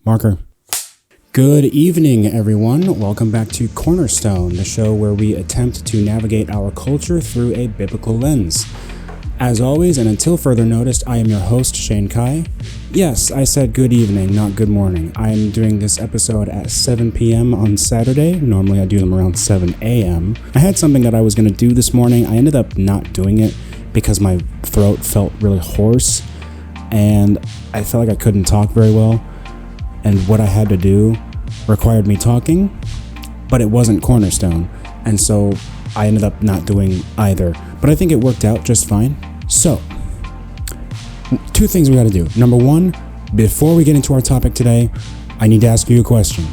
Marker. Good evening, everyone. Welcome back to Cornerstone, the show where we attempt to navigate our culture through a biblical lens. As always, and until further notice, I am your host, Shane Kai. Yes, I said good evening, not good morning. I am doing this episode at 7 p.m. on Saturday. Normally I do them around 7 a.m. I had something that I was going to do this morning. I ended up not doing it because my throat felt really hoarse and I felt like I couldn't talk very well. And what I had to do required me talking, but it wasn't Cornerstone. And so I ended up not doing either. But I think it worked out just fine. So, two things we got to do. Number one, before we get into our topic today, I need to ask you a question.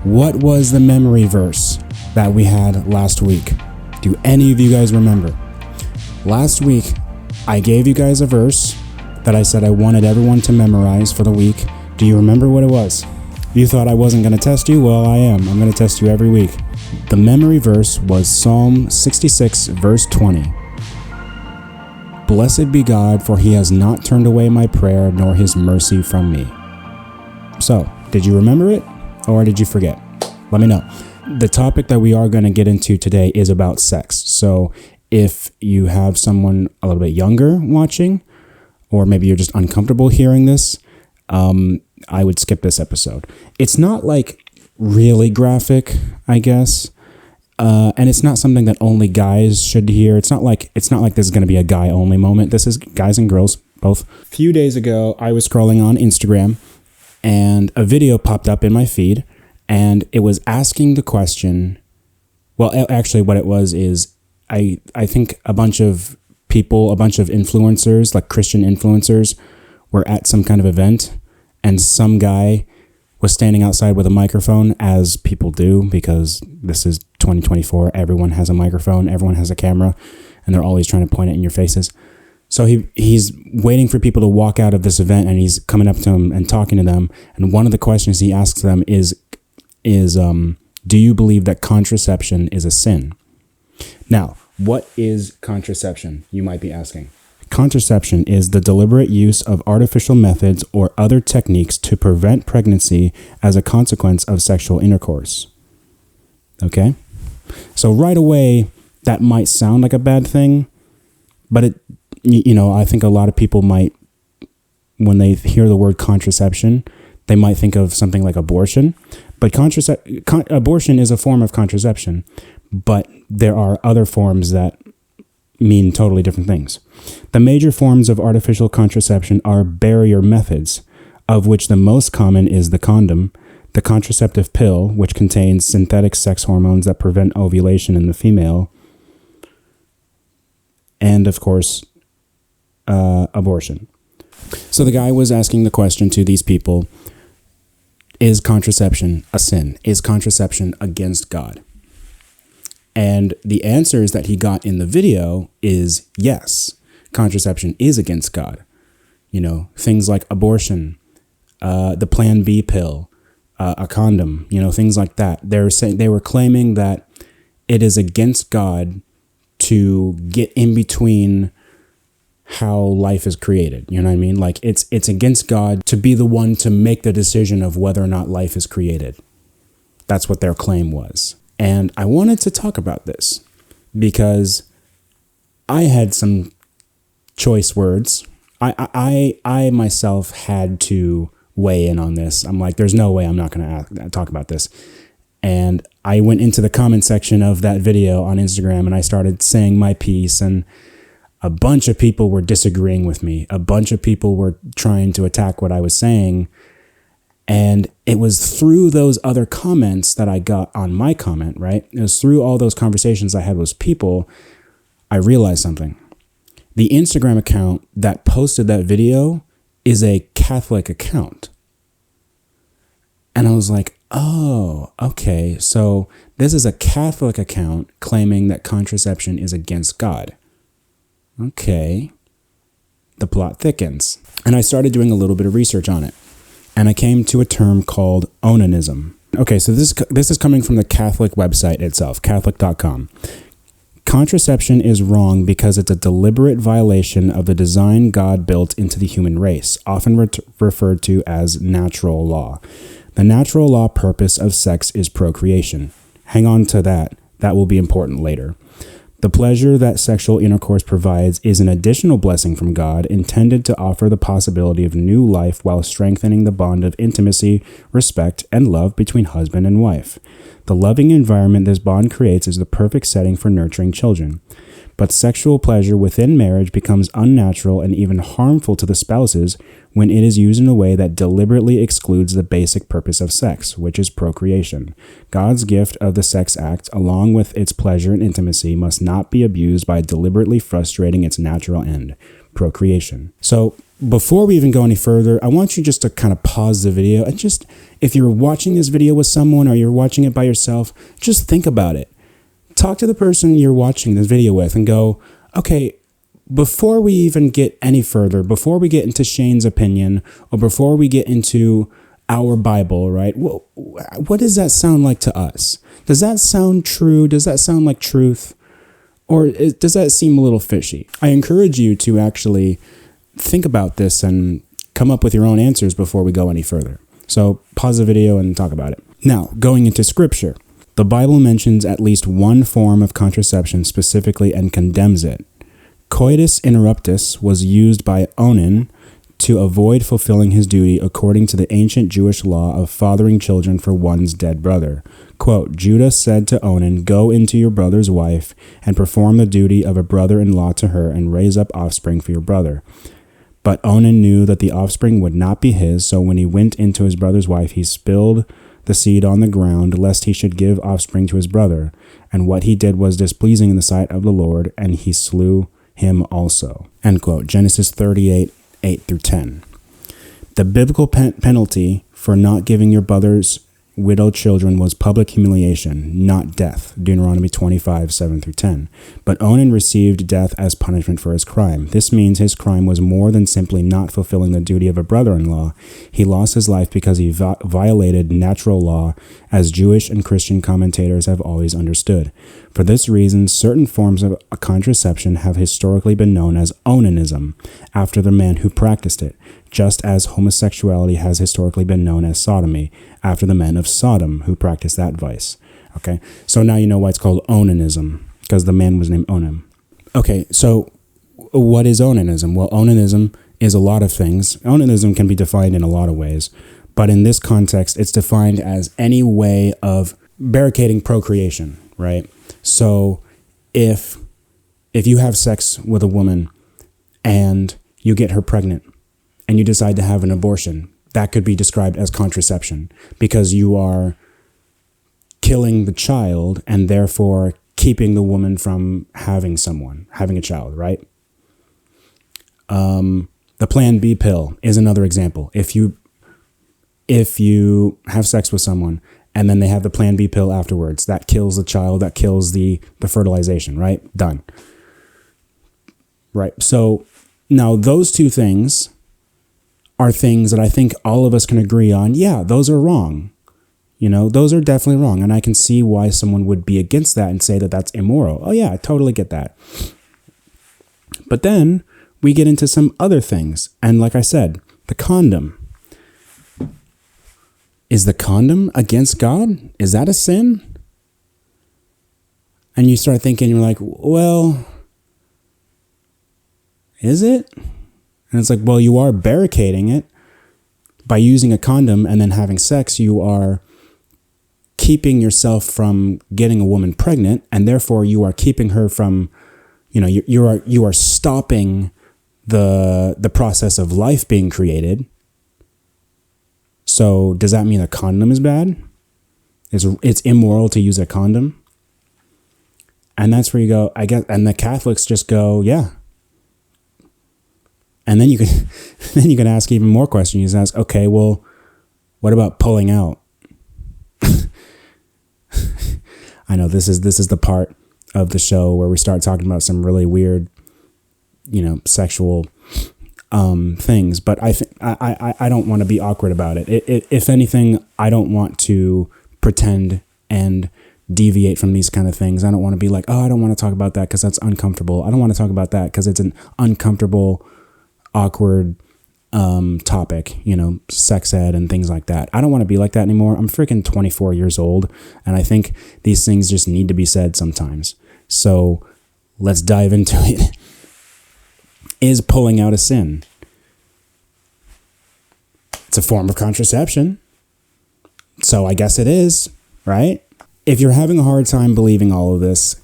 What was the memory verse that we had last week? Do any of you guys remember? Last week, I gave you guys a verse that I said I wanted everyone to memorize for the week. Do you remember what it was? You thought I wasn't going to test you? Well, I am. I'm going to test you every week. The memory verse was Psalm 66, verse 20. Blessed be God, for he has not turned away my prayer, nor his mercy from me. So, did you remember it, or did you forget? Let me know. The topic that we are going to get into today is about sex. So, if you have someone a little bit younger watching, or maybe you're just uncomfortable hearing this, I would skip this episode. It's not like really graphic, I guess. And it's not something that only guys should hear. It's not like this is going to be a guy only moment. This is guys and girls, both. A few days ago, I was scrolling on Instagram and a video popped up in my feed and it was asking the question. Well, actually what it was is I think a bunch of people, a bunch of influencers, like Christian influencers, were at some kind of event and some guy was standing outside with a microphone, as people do, because this is 2024. Everyone has a microphone, everyone has a camera, and they're always trying to point it in your faces. So he's waiting for people to walk out of this event, and he's coming up to them and talking to them. And one of the questions he asks them is do you believe that contraception is a sin? Now, what is contraception? You might be asking. Contraception is the deliberate use of artificial methods or other techniques to prevent pregnancy as a consequence of sexual intercourse. Okay? So right away, that might sound like a bad thing, but I think a lot of people might, when they hear the word contraception, they might think of something like abortion. But abortion is a form of contraception, but there are other forms that mean totally different things. The major forms of artificial contraception are barrier methods, of which the most common is the condom, the contraceptive pill, which contains synthetic sex hormones that prevent ovulation in the female, and of course, abortion. So the guy was asking the question to these people, is contraception a sin? Is contraception against God? And the answers that he got in the video is yes, contraception is against God. Things like abortion, the Plan B pill, a condom, things like that. They were claiming that it is against God to get in between how life is created. You know what I mean? Like it's against God to be the one to make the decision of whether or not life is created. That's what their claim was. And I wanted to talk about this because I had some choice words. I myself had to weigh in on this. I'm like, there's no way I'm not going to talk about this. And I went into the comment section of that video on Instagram and I started saying my piece, and a bunch of people were disagreeing with me. A bunch of people were trying to attack what I was saying. And it was through those other comments that I got on my comment, right? It was through all those conversations I had with people, I realized something. The Instagram account that posted that video is a Catholic account. And I was like, oh, okay. So this is a Catholic account claiming that contraception is against God. Okay. The plot thickens. And I started doing a little bit of research on it. And I came to a term called onanism. Okay, so this is coming from the Catholic website itself, Catholic.com. Contraception is wrong because it's a deliberate violation of the design God built into the human race, often referred to as natural law. The natural law purpose of sex is procreation. Hang on to that. That will be important later. The pleasure that sexual intercourse provides is an additional blessing from God, intended to offer the possibility of new life while strengthening the bond of intimacy, respect, and love between husband and wife. The loving environment this bond creates is the perfect setting for nurturing children. But sexual pleasure within marriage becomes unnatural and even harmful to the spouses when it is used in a way that deliberately excludes the basic purpose of sex, which is procreation. God's gift of the sex act, along with its pleasure and intimacy, must not be abused by deliberately frustrating its natural end, procreation. So, before we even go any further, I want you just to kind of pause the video and just, if you're watching this video with someone or you're watching it by yourself, just think about it. Talk to the person you're watching this video with and go, okay, before we even get any further, before we get into Shane's opinion or before we get into our Bible, right? What does that sound like to us? Does that sound true? Does that sound like truth? Or does that seem a little fishy? I encourage you to actually think about this and come up with your own answers before we go any further. So pause the video and talk about it. Now, going into scripture. The Bible mentions at least one form of contraception specifically and condemns it. Coitus interruptus was used by Onan to avoid fulfilling his duty according to the ancient Jewish law of fathering children for one's dead brother. Quote, Judah said to Onan, go into your brother's wife and perform the duty of a brother-in-law to her and raise up offspring for your brother. But Onan knew that the offspring would not be his, so when he went into his brother's wife, he spilled the seed on the ground, lest he should give offspring to his brother. And what he did was displeasing in the sight of the Lord, and he slew him also. End quote. Genesis 38, 8-10. The biblical penalty for not giving your brother's widowed children was public humiliation, not death. Deuteronomy 25, 7-10. But Onan received death as punishment for his crime. This means his crime was more than simply not fulfilling the duty of a brother-in-law. He lost his life because he violated natural law, as Jewish and Christian commentators have always understood. For this reason, certain forms of contraception have historically been known as onanism, after the man who practiced it, just as homosexuality has historically been known as sodomy, after the men of Sodom who practiced that vice. Okay, so now you know why it's called onanism, because the man was named Onan. Okay, so what is onanism? Well, onanism is a lot of things. Onanism can be defined in a lot of ways, but in this context, it's defined as any way of barricading procreation, right? So if you have sex with a woman and you get her pregnant and you decide to have an abortion, that could be described as contraception, because you are killing the child and therefore keeping the woman from having a child, right? The Plan B pill is another example. If you have sex with someone and then they have the Plan B pill afterwards, that kills the child, that kills the fertilization, right? Done. Right. So now those two things are things that I think all of us can agree on. Yeah, those are wrong. You know, those are definitely wrong. And I can see why someone would be against that and say that that's immoral. Oh yeah, I totally get that. But then we get into some other things. And like I said, the condom. Is the condom against God? Is that a sin? And you start thinking, you're like, well, is it? And it's like, well, you are barricading it by using a condom and then having sex. You are keeping yourself from getting a woman pregnant, and therefore you are keeping her from, you are stopping the process of life being created. So does that mean a condom is bad? It's immoral to use a condom? And that's where you go, I guess, and the Catholics just go, yeah. And then you can ask even more questions. You just ask, okay, well, what about pulling out? I know this is the part of the show where we start talking about some really weird, sexual things. But I don't want to be awkward about it. If anything, I don't want to pretend and deviate from these kind of things. I don't want to be like, oh, I don't want to talk about that because that's uncomfortable. I don't want to talk about that because it's an uncomfortable, awkward topic, sex ed and things like that. I don't want to be like that anymore. I'm freaking 24 years old, and I think these things just need to be said sometimes. So let's dive into it. Is pulling out a sin? It's a form of contraception. So I guess it is, right? If you're having a hard time believing all of this,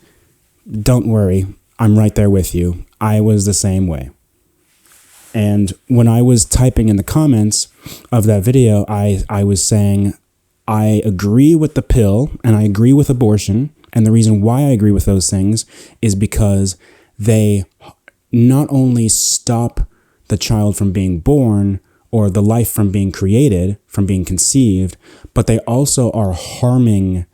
don't worry. I'm right there with you. I was the same way. And when I was typing in the comments of that video, I was saying, I agree with the pill and I agree with abortion. And the reason why I agree with those things is because they not only stop the child from being born or the life from being created, from being conceived, but they also are harming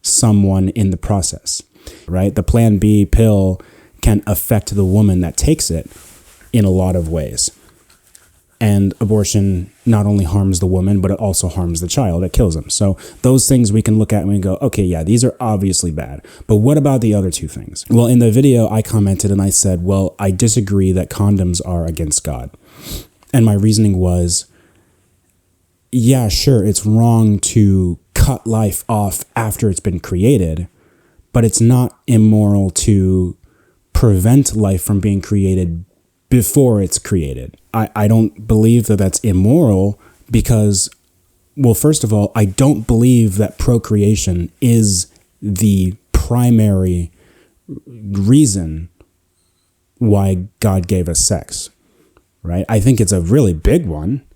someone in the process, right? The Plan B pill can affect the woman that takes it in a lot of ways. And abortion not only harms the woman, but it also harms the child. It kills them. So those things we can look at and we go, okay, yeah, these are obviously bad. But what about the other two things? Well, in the video, I commented and I said, well, I disagree that condoms are against God. And my reasoning was, yeah, sure, it's wrong to cut life off after it's been created, but it's not immoral to prevent life from being created before it's created. I don't believe that that's immoral because, well, first of all, I don't believe that procreation is the primary reason why God gave us sex, right? I think it's a really big one,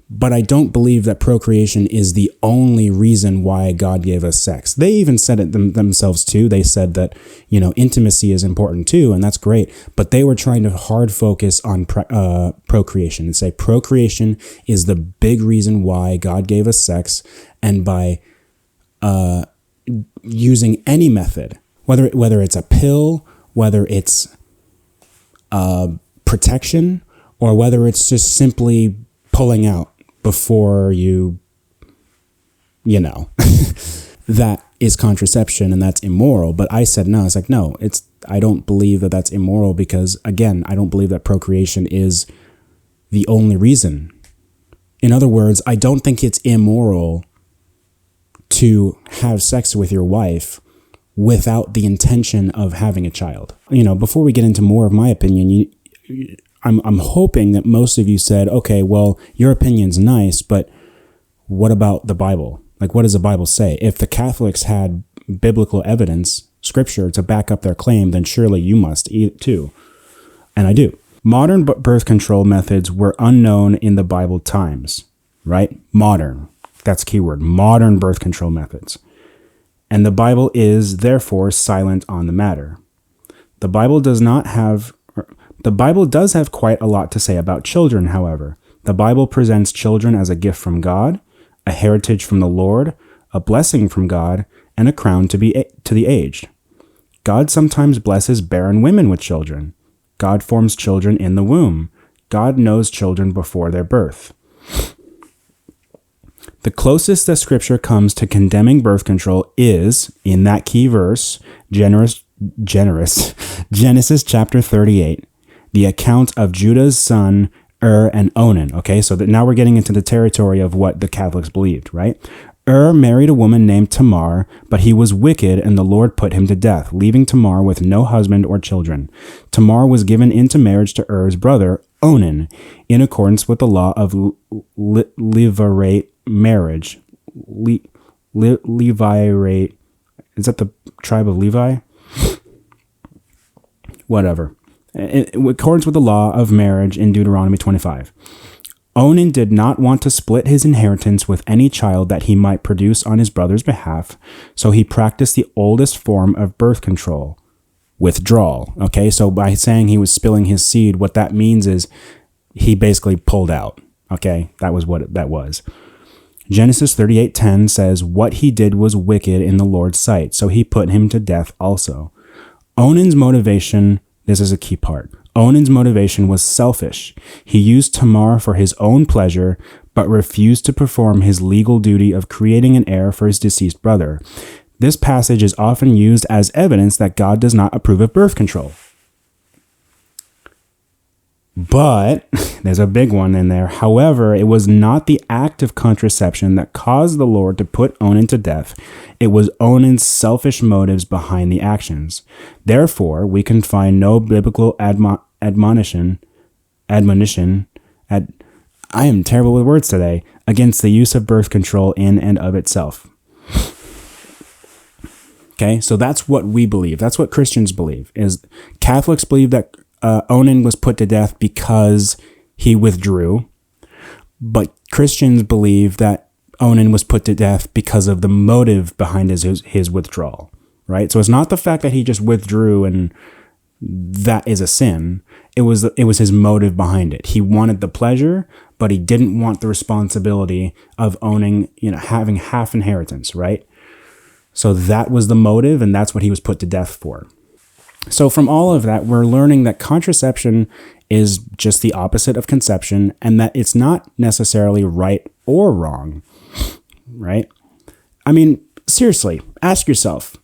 but I don't believe that procreation is the only reason why God gave us sex. They even said it themselves too. They said that, intimacy is important too, and that's great. But they were trying to hard focus on procreation and say procreation is the big reason why God gave us sex. And by using any method, whether it's a pill, whether it's protection, or whether it's just simply pulling out before that is contraception and that's immoral. But I said no. It's like, no, I don't believe that that's immoral because, again, I don't believe that procreation is the only reason. In other words, I don't think it's immoral to have sex with your wife without the intention of having a child. Before we get into more of my opinion, I'm hoping that most of you said, okay, well, your opinion's nice, but what about the Bible? Like, what does the Bible say? If the Catholics had biblical evidence, scripture, to back up their claim, then surely you must too. And I do. Modern birth control methods were unknown in the Bible times, right? Modern. That's keyword. Modern birth control methods. And the Bible is, therefore, silent on the matter. The Bible does have quite a lot to say about children, however. The Bible presents children as a gift from God, a heritage from the Lord, a blessing from God, and a crown to the aged. God sometimes blesses barren women with children. God forms children in the womb. God knows children before their birth. The closest that Scripture comes to condemning birth control is, in that key verse, Genesis chapter 38. The account of Judah's son, and Onan. Okay, so now we're getting into the territory of what the Catholics believed, right? Married a woman named Tamar, but he was wicked, and the Lord put him to death, leaving Tamar with no husband or children. Tamar was given into marriage to Er's brother, Onan, in accordance with the law of Levirate marriage. Levirate, is that the tribe of Levi? Whatever. In accordance with the law of marriage in Deuteronomy 25. Onan did not want to split his inheritance with any child that he might produce on his brother's behalf, so he practiced the oldest form of birth control, withdrawal. Okay, so by saying he was spilling his seed, what that means is he basically pulled out. Okay, that was what that was. Genesis 38:10 says, what he did was wicked in the Lord's sight, so he put him to death also. Onan's motivation, this is a key part. Onan's motivation was selfish. He used Tamar for his own pleasure, but refused to perform his legal duty of creating an heir for his deceased brother. This passage is often used as evidence that God does not approve of birth control. But there's a big one in there. However, it was not the act of contraception that caused the Lord to put Onan to death. It was Onan's selfish motives behind the actions. Therefore, we can find no biblical admonition. I am terrible with words today. Against the use of birth control in and of itself. Okay, so that's what we believe. That's what Christians believe. Is Catholics believe that Onan was put to death because he withdrew, but Christians believe that Onan was put to death because of the motive behind his withdrawal, right? So it's not the fact that he just withdrew and that is a sin. It was his motive behind it. He wanted the pleasure, but he didn't want the responsibility of owning, having half inheritance, right? So that was the motive, and that's what he was put to death for. So from all of that, we're learning that contraception is just the opposite of conception, and that it's not necessarily right or wrong, right? I mean, seriously, ask yourself,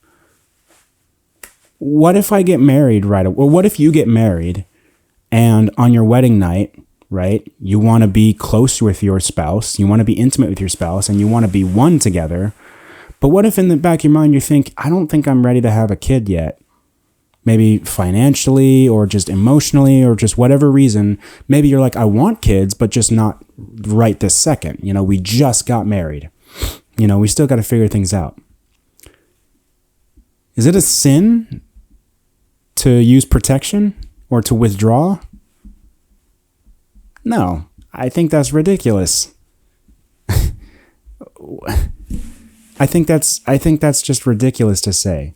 what if I get married right away? Or what if you get married and on your wedding night, right, you want to be close with your spouse, you want to be intimate with your spouse, and you want to be one together. But what if in the back of your mind you think, I don't think I'm ready to have a kid yet? Maybe financially or just emotionally or just whatever reason. Maybe you're like, I want kids, but just not right this second. We just got married. We still got to figure things out. Is it a sin to use protection or to withdraw? No, I think that's ridiculous. I think that's just ridiculous to say.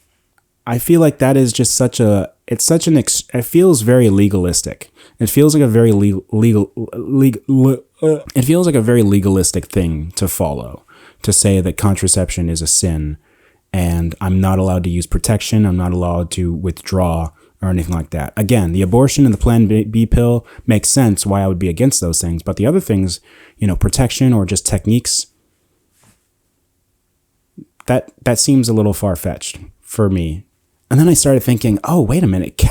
I feel like that is just it feels very legalistic. It feels like a very it feels like a very legalistic thing to follow, to say that contraception is a sin and I'm not allowed to use protection, I'm not allowed to withdraw or anything like that. Again, the abortion and the Plan B pill makes sense why I would be against those things, but the other things, protection or just techniques, that seems a little far-fetched for me. And then I started thinking, oh, wait a minute,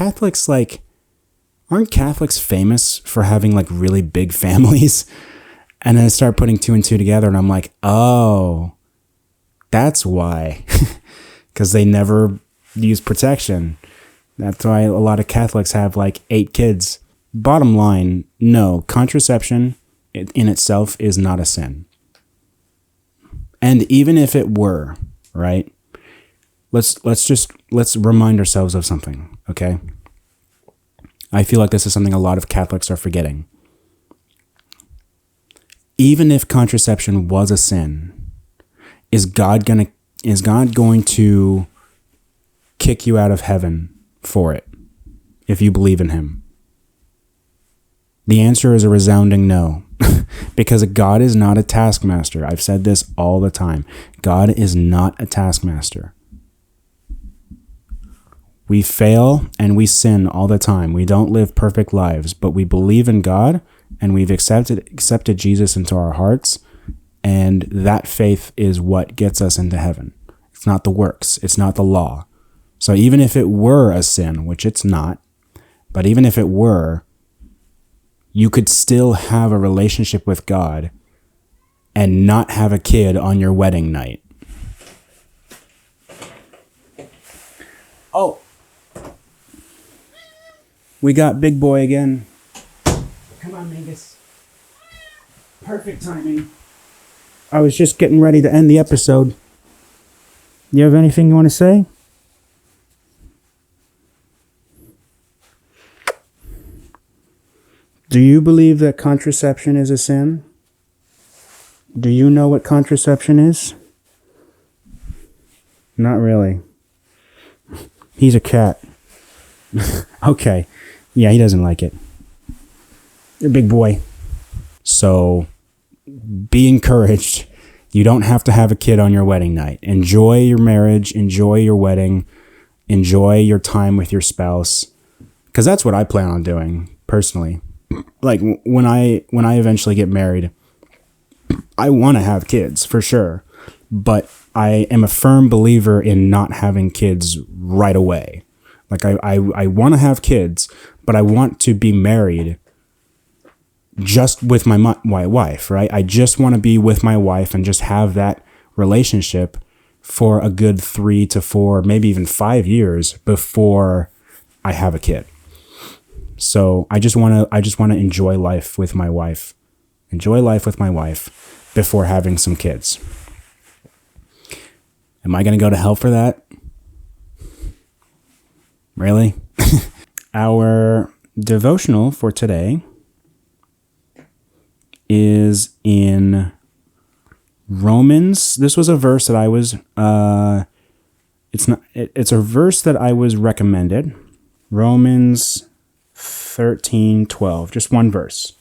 aren't Catholics famous for having really big families? And then I started putting two and two together and I'm like, oh, that's why. Because they never use protection. That's why a lot of Catholics have 8 kids. Bottom line, no, contraception in itself is not a sin. And even if it were, right? Let's remind ourselves of something, okay? I feel like this is something a lot of Catholics are forgetting. Even if contraception was a sin, is God going to kick you out of heaven for it if you believe in him? The answer is a resounding no. Because God is not a taskmaster. I've said this all the time. God is not a taskmaster. We fail and we sin all the time. We don't live perfect lives, but we believe in God and we've accepted Jesus into our hearts, and that faith is what gets us into heaven. It's not the works. It's not the law. So even if it were a sin, which it's not, but even if it were, you could still have a relationship with God and not have a kid on your wedding night. Oh, we got Big Boy again. Come on, Mingus. Perfect timing. I was just getting ready to end the episode. You have anything you want to say? Do you believe that contraception is a sin? Do you know what contraception is? Not really. He's a cat. Okay. Yeah, he doesn't like it. You're a big boy. So, be encouraged. You don't have to have a kid on your wedding night. Enjoy your marriage. Enjoy your wedding. Enjoy your time with your spouse. Because that's what I plan on doing, personally. When I eventually get married, I want to have kids for sure, but I am a firm believer in not having kids right away. Like I want to have kids, but I want to be married just with my wife, right? I just want to be with my wife and just have that relationship for a good 3 to 4, maybe even 5 years before I have a kid. So I just want to enjoy life with my wife. Enjoy life with my wife before having some kids. Am I going to go to hell for that? Really? Our devotional for today is in Romans. This was a verse that I was it's a verse that I was recommended. Romans 13:12, just one verse.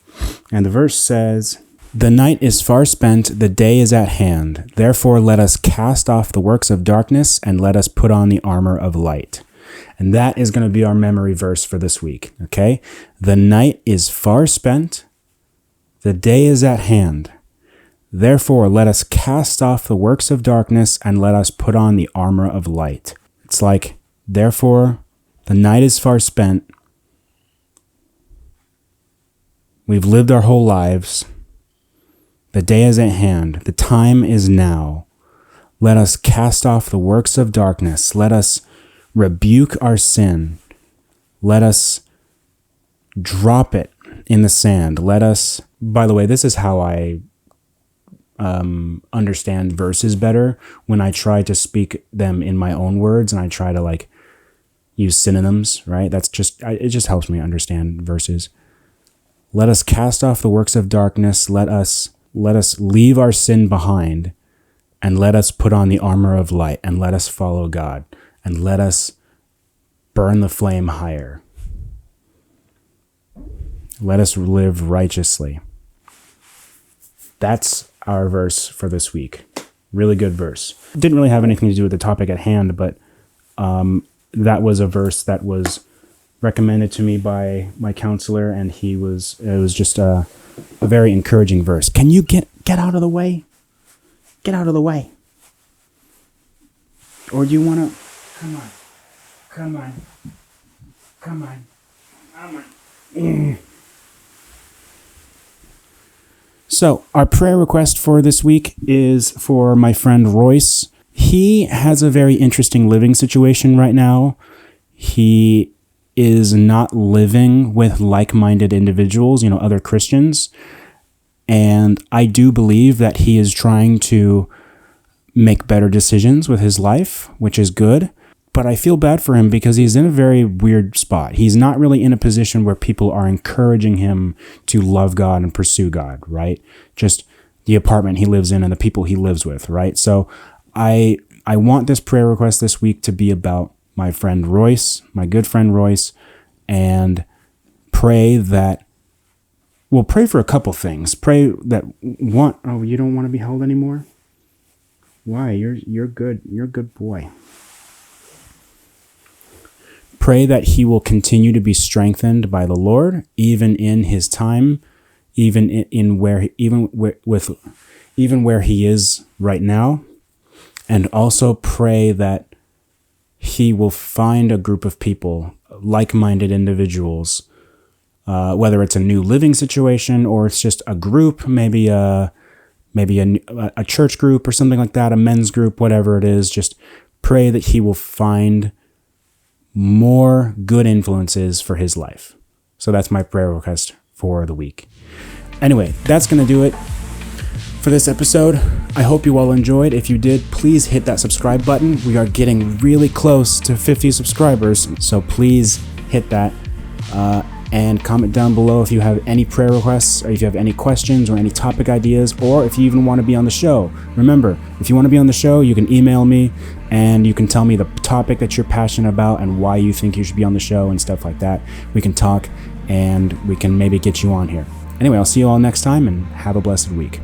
And the verse says, "The night is far spent, the day is at hand. Therefore let us cast off the works of darkness and let us put on the armor of light." And that is going to be our memory verse for this week, okay? The night is far spent, the day is at hand. Therefore let us cast off the works of darkness and let us put on the armor of light. It's like, therefore, the night is far spent. We've lived our whole lives. The day is at hand. The time is now. Let us cast off the works of darkness. Let us rebuke our sin. Let us drop it in the sand. Let us, by the way, this is how I understand verses better, when I try to speak them in my own words and I try to like use synonyms, right? It just helps me understand verses. Let us cast off the works of darkness. Let us leave our sin behind and let us put on the armor of light and let us follow God and let us burn the flame higher. Let us live righteously. That's our verse for this week. Really good verse. Didn't really have anything to do with the topic at hand, but that was a verse that was recommended to me by my counselor, and it was just a very encouraging verse. Can you get out of the way? Get out of the way. Or do you want to... Come on. So, our prayer request for this week is for my friend Royce. He has a very interesting living situation right now. He is not living with like-minded individuals, other Christians. And I do believe that he is trying to make better decisions with his life, which is good. But I feel bad for him because he's in a very weird spot. He's not really in a position where people are encouraging him to love God and pursue God, right? Just the apartment he lives in and the people he lives with, right? So I want this prayer request this week to be about my friend Royce, my good friend Royce, and pray for a couple things. Pray that you don't want to be held anymore? Why? You're good. You're a good boy. Pray that he will continue to be strengthened by the Lord, even in his time, even where he is right now, and also pray that he will find a group of people, like-minded individuals, whether it's a new living situation or it's just a group, maybe a church group or something like that, a men's group, whatever it is. Just pray that he will find more good influences for his life. So that's my prayer request for the week. Anyway, that's going to do it for this episode. I hope you all enjoyed. If you did, please hit that subscribe button. We are getting really close to 50 subscribers, so please hit that. And comment down below if you have any prayer requests, or if you have any questions or any topic ideas, or if you even want to be on the show. Remember, if you want to be on the show, you can email me and you can tell me the topic that you're passionate about and why you think you should be on the show and stuff like that. We can talk and we can maybe get you on here. Anyway, I'll see you all next time and have a blessed week.